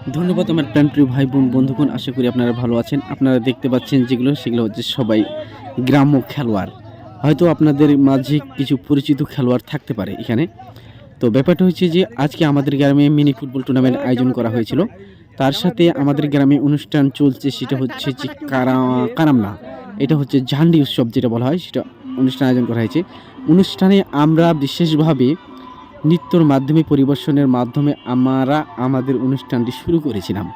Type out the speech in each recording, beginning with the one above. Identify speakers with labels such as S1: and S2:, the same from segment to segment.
S1: ধন্যবাদ আমার প্রাণপ্রিয় ভাই বোন বন্ধুগণ, আশা করি আপনারা ভালো আছেন। আপনারা দেখতে পাচ্ছেন সেগুলো হচ্ছে সবাই গ্রাম্য খেলোয়াড়। হয়তো আপনাদের মাঝে কিছু পরিচিত খেলোয়াড় থাকতে পারে এখানে। তো ব্যাপারটা হচ্ছে যে আজকে আমাদের গ্রামে মিনি ফুটবল টুর্নামেন্ট আয়োজন করা হয়েছিল। তার সাথে আমাদের গ্রামে অনুষ্ঠান চলছে, সেটা হচ্ছে যে কারাম না, এটা হচ্ছে ঝান্ডি উৎসব যেটা বলা হয়, সেটা অনুষ্ঠান আয়োজন করা হয়েছে। অনুষ্ঠানে আমরা বিশেষভাবে নৃত্যর মাধ্যমে পরিবেশনের মাধ্যমে আমরা আমাদের অনুষ্ঠানটি শুরু করেছিলাম।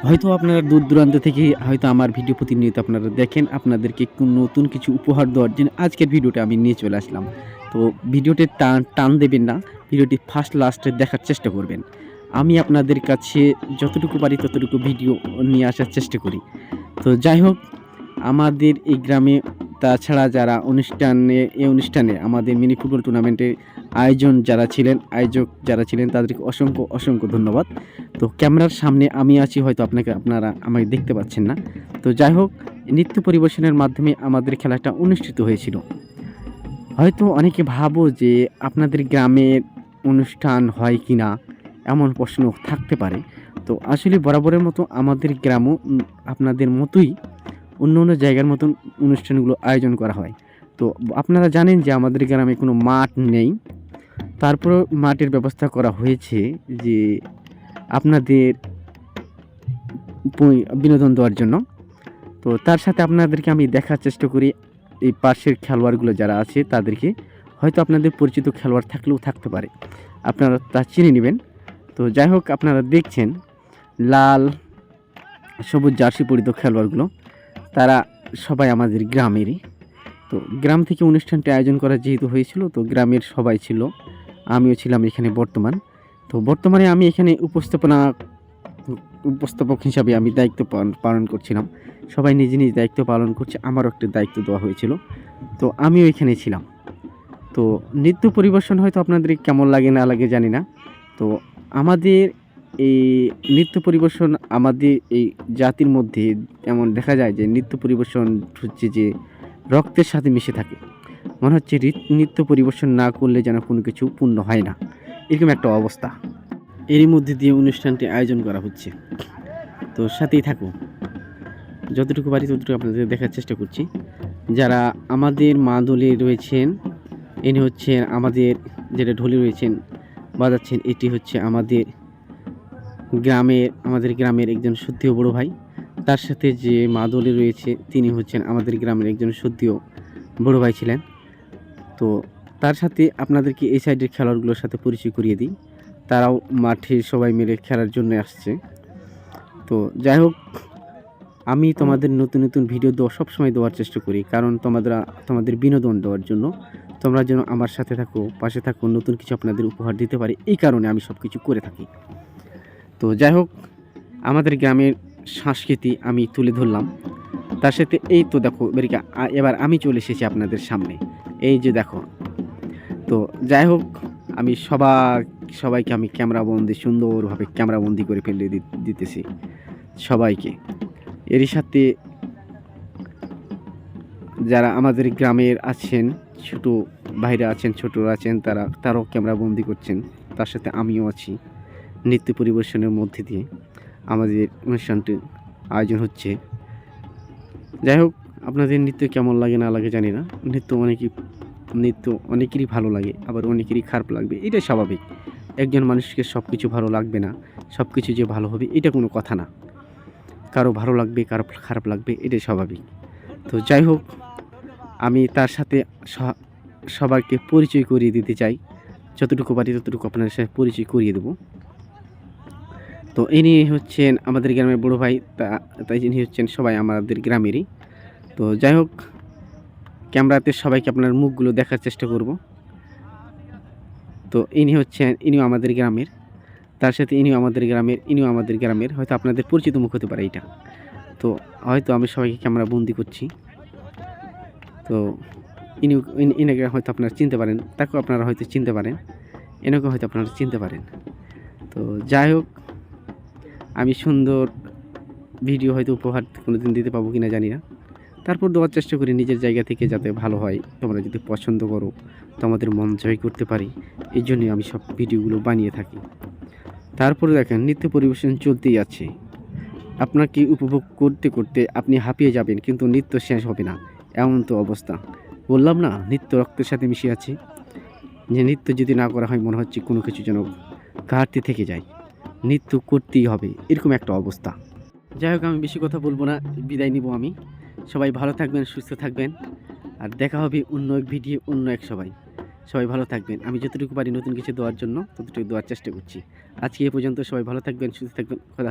S1: হয়তো আপনারা দূর দূরান্ত থেকে হয়তো আমার ভিডিও প্রতিনিয়ত আপনারা দেখেন, আপনাদেরকে নতুন কিছু উপহার দেওয়ার জন্য আজকের ভিডিওটা আমি নিয়ে চলে আসলাম। তো ভিডিওটি টান দেবেন না, ভিডিওটি ফার্স্ট লাস্টে দেখার চেষ্টা করবেন। আমি আপনাদের কাছে যতটুকু পারি ততটুকু ভিডিও নিয়ে আসার চেষ্টা করি। তো যাই হোক, আমাদের এই গ্রামে তাছাড়া যারা অনুষ্ঠানে আমাদের মিনি ফুটবল টুর্নামেন্টের আয়োজক যারা ছিলেন তাদেরকে অসংখ্য অসংখ্য ধন্যবাদ। তো ক্যামেরার সামনে আমি আছি, হয়তো আপনারা আমাকে দেখতে পাচ্ছেন না। তো যাই হোক, নৃত্য পরিবেশনের মাধ্যমে আমাদের খেলাটা অনুষ্ঠিত হয়েছিল। হয়তো অনেকে ভাবো যে আপনাদের গ্রামের অনুষ্ঠান হয় কি না, এমন প্রশ্ন থাকতে পারে। তো আসলে বরাবরের মতো আমাদের গ্রামও আপনাদের মতোই অন্য অন্য জায়গার মতন অনুষ্ঠানগুলো আয়োজন করা হয়। তো আপনারা জানেন যে আমাদের গ্রামে কোনো মাঠ নেই, তারপরেও মাঠের ব্যবস্থা করা হয়েছে যে আপনাদের বিনোদন দেওয়ার জন্য। তো তার সাথে আপনাদেরকে আমি দেখার চেষ্টা করি এই পাশের খেলোয়াড়গুলো যারা আছে তাদেরকে। হয়তো আপনাদের পরিচিত খেলোয়াড় থাকলেও থাকতে পারে, আপনারা তা চিনে নেবেন। তো যাই হোক, আপনারা দেখছেন লাল সবুজ জার্সি পরিত খেলোয়াড়গুলো, তারা সবাই আমাদের গ্রামেরই। তো গ্রাম থেকে অনুষ্ঠানটি আয়োজন করা যেহেতু হয়েছিল, তো গ্রামের সবাই ছিল, আমিও ছিলাম এখানে বর্তমানে আমি এখানে উপস্থাপক হিসাবে আমি দায়িত্ব পালন করছিলাম। সবাই নিজ নিজ দায়িত্ব পালন করছে, আমারও একটা দায়িত্ব দেওয়া হয়েছিল, তো আমিও এখানে ছিলাম। তো নৃত্য পরিবেশন হয়তো আপনাদের কেমন লাগে না লাগে জানি না। তো আমাদের এই নৃত্য পরিবেশন আমাদের এই জাতির মধ্যে এমন দেখা যায় যে নৃত্য পরিবেশন হচ্ছে যে রক্তের সাথে মিশে থাকে। মনে হচ্ছে নৃত্য পরিবেশন না করলে যেন কোনো কিছু পূর্ণ হয় না, এরকম একটা অবস্থা। এরই মধ্যে দিয়ে অনুষ্ঠানটি আয়োজন করা হচ্ছে, তো সাথেই থাকো। যতটুকু পারি ততটুকু আপনাদের দেখার চেষ্টা করছি। যারা আমাদের মা দলে রয়েছেন, ইনি হচ্ছেন আমাদের, যেটা ঢোলে রয়েছেন বাজাচ্ছেন, এটি হচ্ছে আমাদের গ্রামের একজন সত্যিও বড় ভাই। তার সাথে যে মা দলে রয়েছে তিনি হচ্ছেন আমাদের গ্রামের একজন সত্যিও বড় ভাই ছিলেন। তো তার সাথে আপনাদেরকে এই সাইডের খেলোয়াড়গুলোর সাথে পরিচয় করিয়ে দিই। তারাও মাঠে সবাই মিলে খেলার জন্য আসছে। তো যাই হোক, আমি তোমাদের নতুন নতুন ভিডিও সবসময় দেওয়ার চেষ্টা করি, কারণ তোমাদের বিনোদন দেওয়ার জন্য, তোমরা যেন আমার সাথে থাকো, পাশে থাকো, নতুন কিছু আপনাদের উপহার দিতে পারি, এই কারণে আমি সব কিছু করে থাকি। তো যাই হোক, আমাদের গ্রামের সংস্কৃতি আমি তুলে ধরলাম। তার সাথে এই তো দেখো এবার আমি চলে এসেছি আপনাদের সামনে, এই যে দেখো। তো যাই হোক, আমি সবাইকে আমি সুন্দরভাবে ক্যামেরাবন্দি করে ফেলে দিতেছি সবাইকে। এরই সাথে যারা আমাদের গ্রামের আছেন, ছোট ভাইরা আছেন, ছোটরা আছেন, তারাও ক্যামেরাবন্দি করছেন। তার সাথে আমিও আছি। নৃত্য পরিবেশনের মধ্যে দিয়ে আমাদের অনুষ্ঠানটি আয়োজন হচ্ছে। যাই হোক, আপনাদের নৃত্য কেমন লাগে না লাগে জানি না। নৃত্য অনেকেরই ভালো লাগে, আবার অনেকেরই খারাপ লাগবে, এটাই স্বাভাবিক। একজন মানুষকে সব কিছু ভালো লাগবে না, সব কিছু যে ভালো হবে এটা কোনো কথা না। কারো ভালো লাগবে, কারো খারাপ লাগবে, এটাই স্বাভাবিক। তো যাই হোক, আমি তার সাথে সবাইকে পরিচয় করিয়ে দিতে চাই। যতটুকু পারি ততটুকু আপনাদের সাথে পরিচয় করিয়ে দেবো। তো ইনি হচ্ছেন আমাদের গ্রামের বড় ভাই, তাই ইনি হচ্ছেন সবাই আমাদের গ্রামেরই। তো যাই হোক, ক্যামেরাতে সবাইকে আপনার মুখগুলো দেখার চেষ্টা করব। তো ইনিও আমাদের গ্রামের, তার সাথে ইনিও আমাদের গ্রামের, হয়তো আপনাদের পরিচিত মুখ হতে পারে এটা। তো হয়তো আমি সবাইকে ক্যামেরা বন্দি করছি। তো ইনাকে হয়তো আপনারা চিনতে পারেন, তাকেও আপনারা হয়তো চিনতে পারেন, এনাকে হয়তো আপনারা চিনতে পারেন। তো যাই হোক, আমি সুন্দর ভিডিও হয়তো উপহার কোনোদিন দিতে পাবো কিনা জানি না, তারপর দেওয়ার চেষ্টা করি নিজের জায়গা থেকে, যাতে ভালো হয়, তোমরা যদি পছন্দ করো, তোমাদের মন জয় করতে পারি, এই জন্যই আমি সব ভিডিওগুলো বানিয়ে থাকি। তারপরে দেখেন নৃত্য পরিবেশন চলতেই আছে। আপনাকে উপভোগ করতে করতে আপনি হাঁপিয়ে যাবেন, কিন্তু নৃত্য শেষ হবে না, এমন তো অবস্থা। বললাম না, নৃত্য রক্তের সাথে মিশে আছে। যে নৃত্য যদি না করা হয় মনে হচ্ছে কোনো কিছু যেন ঘাটতি থেকে যায়, নৃত্য করতেই হবে, এরকম একটা অবস্থা। যাই হোক, আমি বেশি কথা বলবো না, বিদায় নিব আমি। সবাই ভালো থাকবেন, সুস্থ থাকবেন, আর দেখা হবে অন্য এক ভিডিও, অন্য এক সবাই। সবাই ভালো থাকবেন। আমি যতটুকু পারি নতুন কিছু দেওয়ার জন্য ততটুকু দেওয়ার চেষ্টা করছি। আজকে এ পর্যন্ত। সবাই ভালো থাকবেন, সুস্থ থাকবেন। খোদা হাফেজ।